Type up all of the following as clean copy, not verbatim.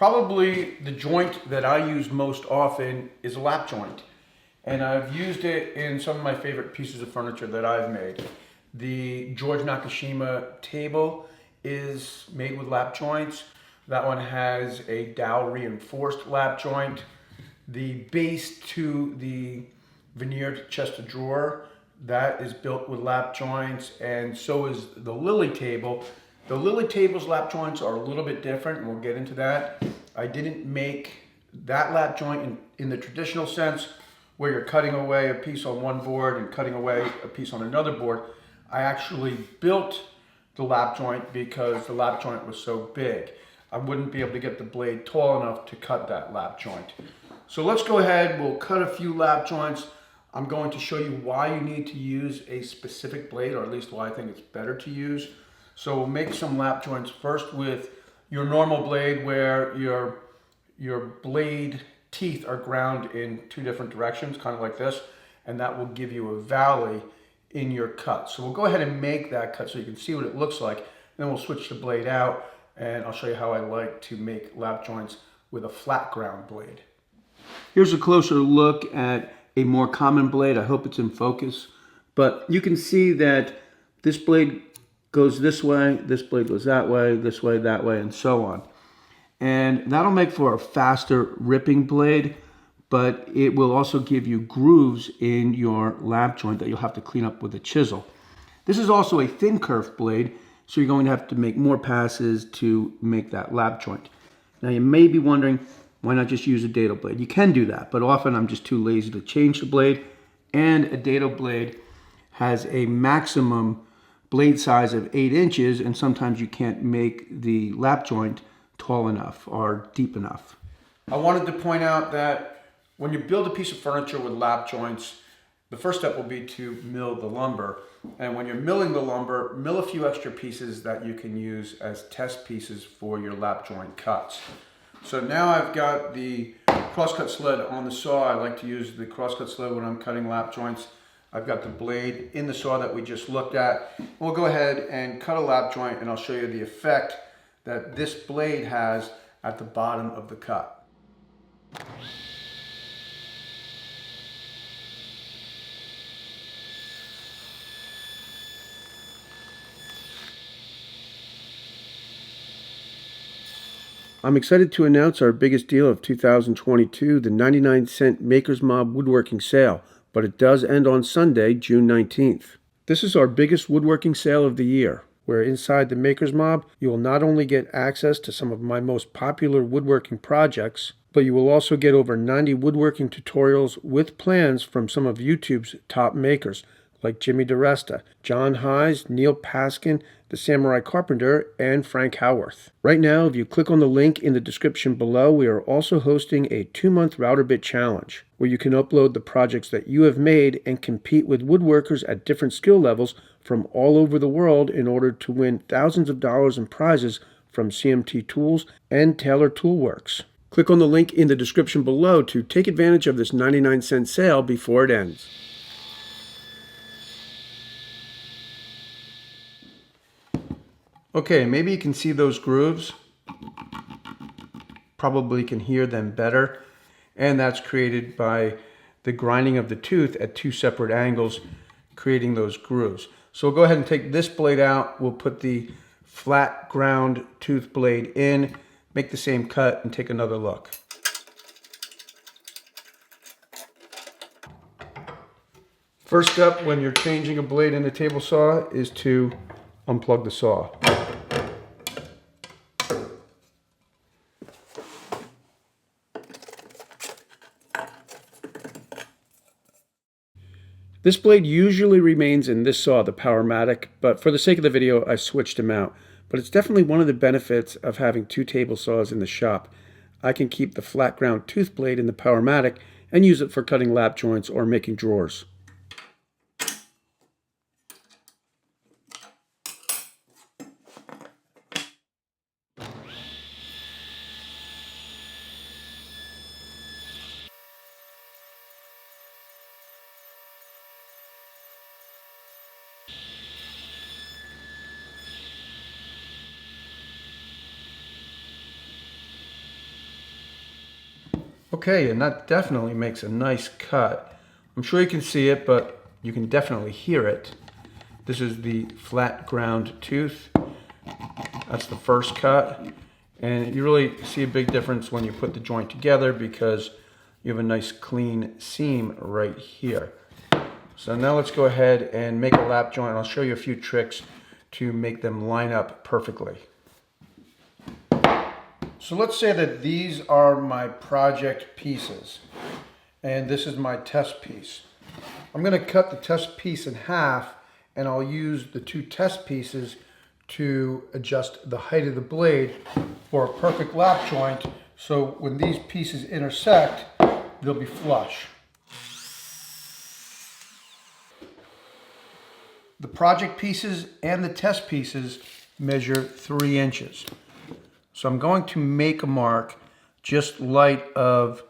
Probably the joint that I use most often is a lap joint. And I've used it in some of my favorite pieces of furniture that I've made. The George Nakashima table is made with lap joints. That one has a dowel reinforced lap joint. The base to the veneered chest of drawer, that is built with lap joints, and so is the Lily table. The Lily table's lap joints are a little bit different, and we'll get into that. I didn't make that lap joint in the traditional sense where you're cutting away a piece on one board and cutting away a piece on another board. I actually built the lap joint because the lap joint was so big. I wouldn't be able to get the blade tall enough to cut that lap joint. So let's go ahead, we'll cut a few lap joints. I'm going to show you why you need to use a specific blade, or at least why I think it's better to use. So we'll make some lap joints first with your normal blade, where your blade teeth are ground in two different directions, kind of like this, and that will give you a valley in your cut. So we'll go ahead and make that cut so you can see what it looks like. Then we'll switch the blade out, and I'll show you how I like to make lap joints with a flat ground blade. Here's a closer look at a more common blade. I hope it's in focus, but you can see that this blade goes this way, this blade goes that way, this way, that way, and so on. And that'll make for a faster ripping blade, but it will also give you grooves in your lap joint that you'll have to clean up with a chisel. This is also a thin kerf blade, so you're going to have to make more passes to make that lap joint. Now you may be wondering, why not just use a dado blade? You can do that, but often I'm just too lazy to change the blade, and a dado blade has a maximum blade size of 8 inches, and sometimes you can't make the lap joint tall enough or deep enough. I wanted to point out that when you build a piece of furniture with lap joints, the first step will be to mill the lumber. And when you're milling the lumber, mill a few extra pieces that you can use as test pieces for your lap joint cuts. So now I've got the crosscut sled on the saw. I like to use the crosscut sled when I'm cutting lap joints. I've got the blade in the saw that we just looked at. We'll go ahead and cut a lap joint, and I'll show you the effect that this blade has at the bottom of the cut. I'm excited to announce our biggest deal of 2022, the 99-cent Maker's Mob Woodworking Sale, but it does end on Sunday, June 19th. This is our biggest woodworking sale of the year, where inside the Maker's Mob, you will not only get access to some of my most popular woodworking projects, but you will also get over 90 woodworking tutorials with plans from some of YouTube's top makers, like Jimmy DeResta, John Hayes, Neil Paskin, the Samurai Carpenter, and Frank Howarth. Right now, if you click on the link in the description below, we are also hosting a 2-month router bit challenge, where you can upload the projects that you have made and compete with woodworkers at different skill levels from all over the world in order to win thousands of dollars in prizes from CMT Tools and Taylor Toolworks. Click on the link in the description below to take advantage of this 99-cent sale before it ends. Okay, maybe you can see those grooves. Probably can hear them better. And that's created by the grinding of the tooth at 2 separate angles, creating those grooves. So we'll go ahead and take this blade out. We'll put the flat ground tooth blade in, make the same cut, and take another look. First step when you're changing a blade in a table saw is to unplug the saw. This blade usually remains in this saw, the Powermatic, but for the sake of the video, I switched them out. But it's definitely one of the benefits of having 2 table saws in the shop. I can keep the flat ground tooth blade in the Powermatic and use it for cutting lap joints or making drawers. Okay, and that definitely makes a nice cut. I'm sure you can see it, but you can definitely hear it. This is the flat ground tooth. That's the first cut. And you really see a big difference when you put the joint together because you have a nice clean seam right here. So now let's go ahead and make a lap joint. I'll show you a few tricks to make them line up perfectly. So let's say that these are my project pieces and this is my test piece. I'm going to cut the test piece in half and I'll use the two test pieces to adjust the height of the blade for a perfect lap joint, so when these pieces intersect, they'll be flush. The project pieces and the test pieces measure 3 inches. So I'm going to make a mark just light of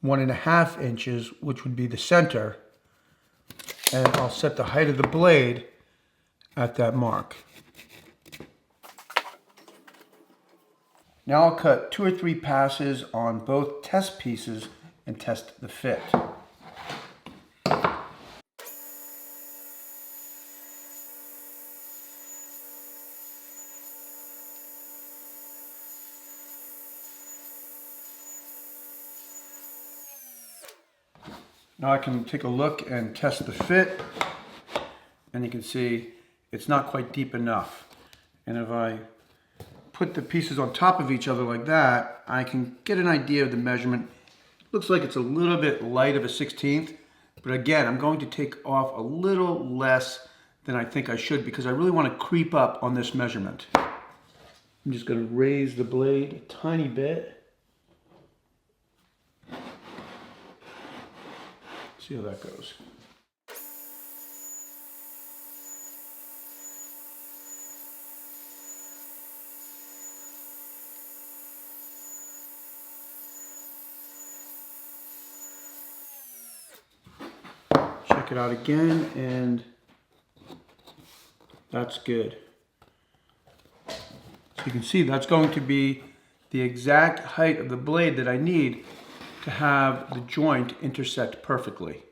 1.5 inches, which would be the center, and I'll set the height of the blade at that mark. Now I'll cut 2 or 3 passes on both test pieces and test the fit. Now I can take a look and test the fit, and you can see it's not quite deep enough. And if I put the pieces on top of each other like that, I can get an idea of the measurement. Looks like it's a little bit light of a 1/16, but again, I'm going to take off a little less than I think I should because I really want to creep up on this measurement. I'm just going to raise the blade a tiny bit. See how that goes. Check it out again, and that's good. So you can see that's going to be the exact height of the blade that I need to have the joint intersect perfectly.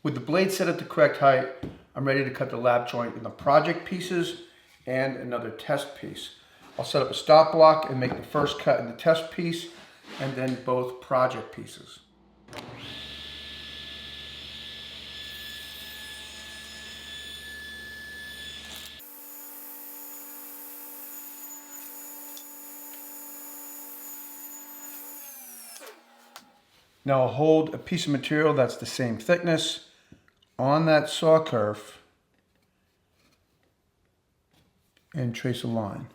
With the blade set at the correct height, I'm ready to cut the lap joint in the project pieces and another test piece. I'll set up a stop block and make the first cut in the test piece and then both project pieces. Now I'll hold a piece of material that's the same thickness on that saw curve and trace a line.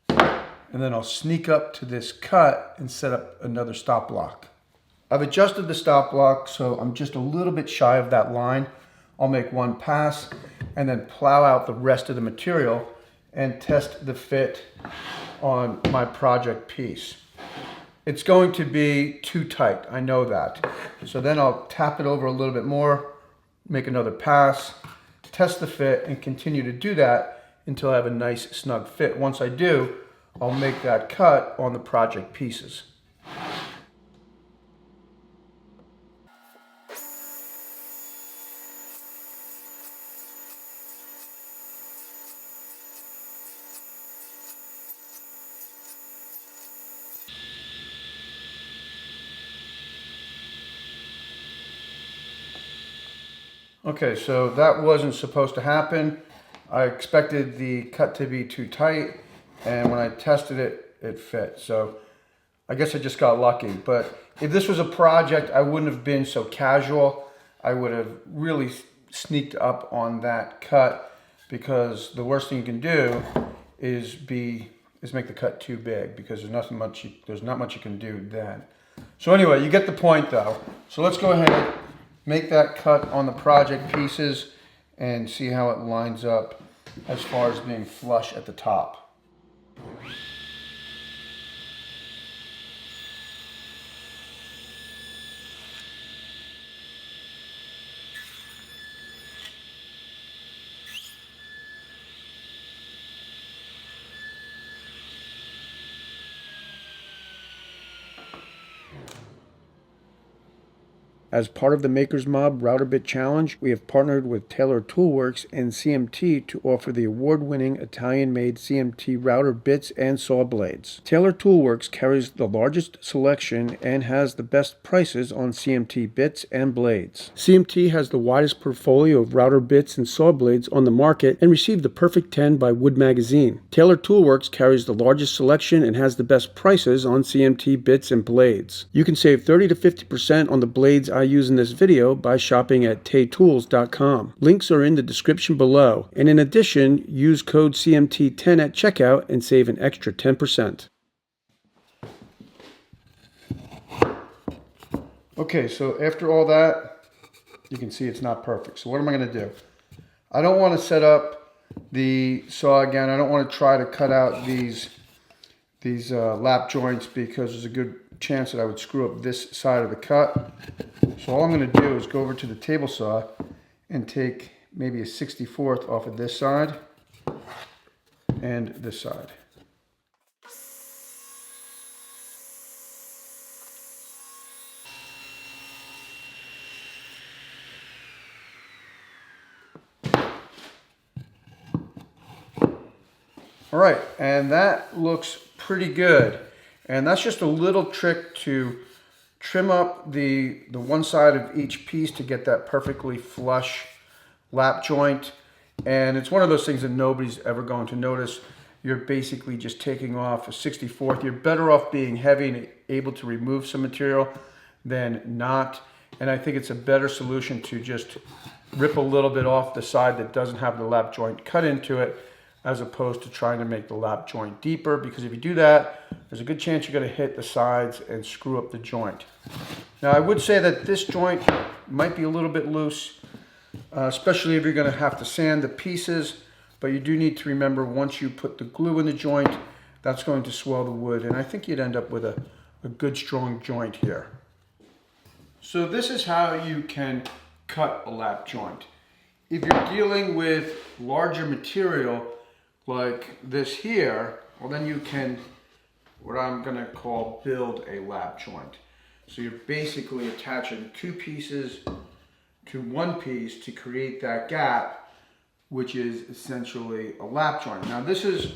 And then I'll sneak up to this cut and set up another stop block. I've adjusted the stop block so I'm just a little bit shy of that line. I'll make one pass and then plow out the rest of the material and test the fit on my project piece. It's going to be too tight, I know that. So then I'll tap it over a little bit more, make another pass, test the fit, and continue to do that until I have a nice snug fit. Once I do, I'll make that cut on the project pieces. Okay, so that wasn't supposed to happen. I expected the cut to be too tight, and when I tested it, it fit. So I guess I just got lucky. But if this was a project, I wouldn't have been so casual. I would have really sneaked up on that cut because the worst thing you can do is make the cut too big because there's not much you can do then. So anyway, you get the point though. So let's go ahead, make that cut on the project pieces and see how it lines up as far as being flush at the top. As part of the Maker's Mob Router Bit Challenge, we have partnered with Taylor Toolworks and CMT to offer the award-winning Italian-made CMT router bits and saw blades. Taylor Toolworks carries the largest selection and has the best prices on CMT bits and blades. CMT has the widest portfolio of router bits and saw blades on the market and received the Perfect 10 by Wood Magazine. Taylor Toolworks carries the largest selection and has the best prices on CMT bits and blades. You can save 30 to 50% on the blades I use in this video by shopping at taytools.com. Links are in the description below, and in addition, use code CMT10 at checkout and save an extra 10%. Okay, so after all that, you can see it's not perfect. So what am I going to do? I don't want to set up the saw again. I don't want to try to cut out these lap joints because there's a good chance that I would screw up this side of the cut. So all I'm going to do is go over to the table saw and take maybe a 64th off of this side and this side. All right, and that looks pretty good. And that's just a little trick to trim up the one side of each piece to get that perfectly flush lap joint. And it's one of those things that nobody's ever going to notice. You're basically just taking off a 64th. You're better off being heavy and able to remove some material than not. And I think it's a better solution to just rip a little bit off the side that doesn't have the lap joint cut into it, as opposed to trying to make the lap joint deeper, because if you do that, there's a good chance you're going to hit the sides and screw up the joint. Now I would say that this joint might be a little bit loose, especially if you're going to have to sand the pieces, but you do need to remember once you put the glue in the joint, that's going to swell the wood, and I think you'd end up with a good strong joint here. So this is how you can cut a lap joint. If you're dealing with larger material, like this here, well then you can, what I'm going to call, build a lap joint. So you're basically attaching two pieces to one piece to create that gap, which is essentially a lap joint. Now this is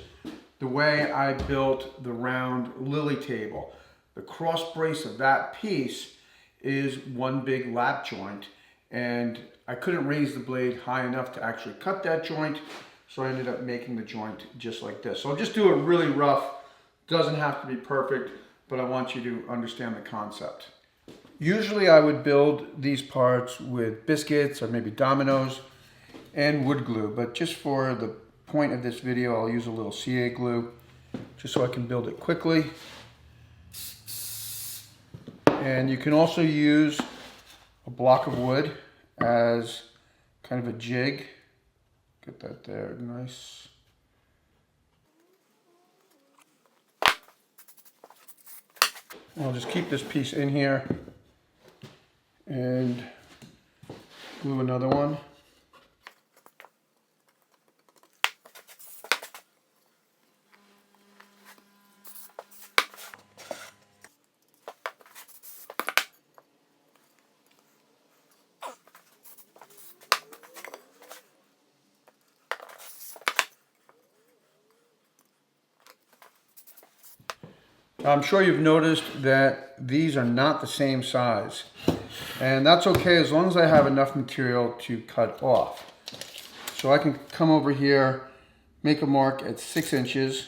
the way I built the round lily table. The cross brace of that piece is one big lap joint, and I couldn't raise the blade high enough to actually cut that joint. So I ended up making the joint just like this. So I'll just do it really rough. Doesn't have to be perfect, but I want you to understand the concept. Usually I would build these parts with biscuits or maybe dominoes and wood glue, but just for the point of this video, I'll use a little CA glue just so I can build it quickly. And you can also use a block of wood as kind of a jig. Get that there, nice. I'll just keep this piece in here and glue another one. I'm sure you've noticed that these are not the same size, and that's okay as long as I have enough material to cut off. So I can come over here, make a mark at 6 inches.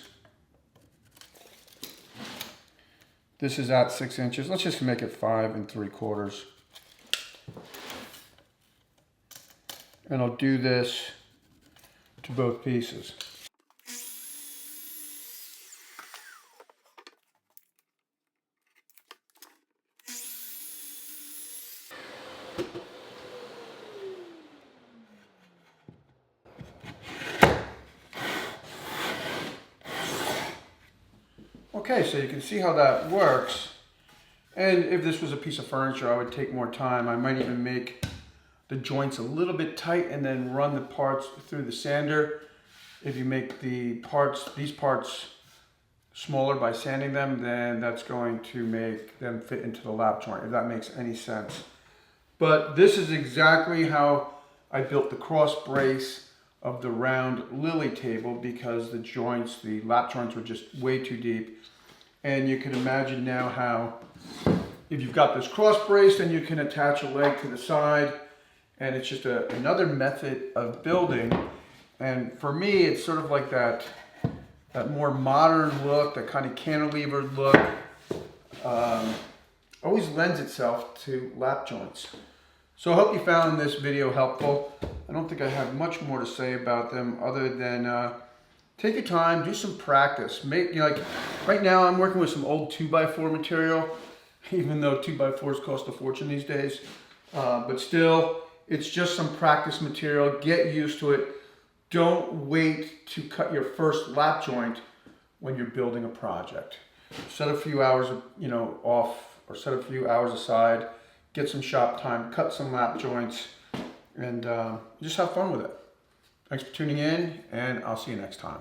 This is at 6 inches. Let's just make it 5 3/4. And I'll do this to both pieces. Okay, so you can see how that works. And if this was a piece of furniture, I would take more time. I might even make the joints a little bit tight and then run the parts through the sander. If you make these parts smaller by sanding them, then that's going to make them fit into the lap joint, if that makes any sense. But this is exactly how I built the cross brace of the round lily table, because the joints, the lap joints, were just way too deep. And you can imagine now how, if you've got this cross brace, then you can attach a leg to the side, and it's just another method of building. And for me, it's sort of like that more modern look, that kind of cantilevered look, always lends itself to lap joints. So I hope you found this video helpful. I don't think I have much more to say about them other than take your time, do some practice. Like right now I'm working with some old 2x4 material, even though 2x4s cost a fortune these days. But still, it's just some practice material. Get used to it. Don't wait to cut your first lap joint when you're building a project. Set a few hours, off, or set a few hours aside. Get some shop time, cut some lap joints, and just have fun with it. Thanks for tuning in, and I'll see you next time.